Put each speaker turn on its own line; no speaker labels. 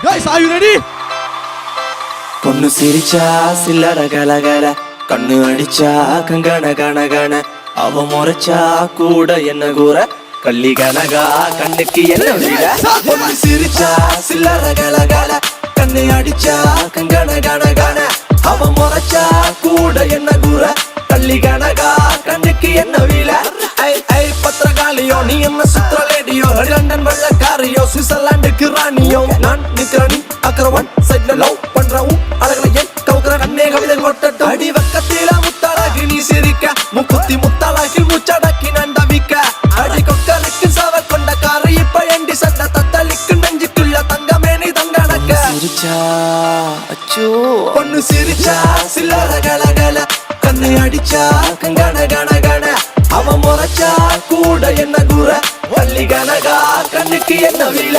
Guys, are you ready?
பொண்ணு சிரிச்சா சில்லற கலகல கண்ணு அடிச்சா கங்கன கனகன அவ முறைச்சா கூட என்ன கூற கள்ளி கனகா கண்ணுக்கு என்ன வீர பொண்ணு சிரிச்சா சில்லற கலகல கண்ணு அடிச்சா கங்கன கனகன அவ முறைச்சா கூட என்ன கூற கள்ளி கனகா கண்ணுக்கு என்ன வீர ஐ ஐ பத்திரகாளியோ நீ என்ன சுத்திர லேடியோ லண்டன் வெள்ளக்காரியோ சுவிட்சர்லாந்துக்கு ராணியோ நான் நிக்கிறனி அக்கரவன் சைட்ல லவ் பண்றவும் அழகலையே கவுக்குற கண்ணே கவிதை கொட்டட்டும் அடி வக்கத்தில முத்தாளாகி நீ சிரிக்க முக்குத்தி முத்தாளாகி மூச்சடக்கி நண்டவிக்க அடி கொக்கலுக்கு சவ கொண்ட காரை இப்ப எண்டி சண்ட தத்தளிக்கு நெஞ்சுக்குள்ள தங்கமே நீ தங்கடக்க சிரிச்சா அச்சோ பொண்ணு சிரிச்சா சில்லற கலகல கண்ணு அடிச்சா கங்கன கனகன அவ முறைச்சா கூட என்ன கூற வள்ளி கனகா கண்ணுக்கு என்ன வீல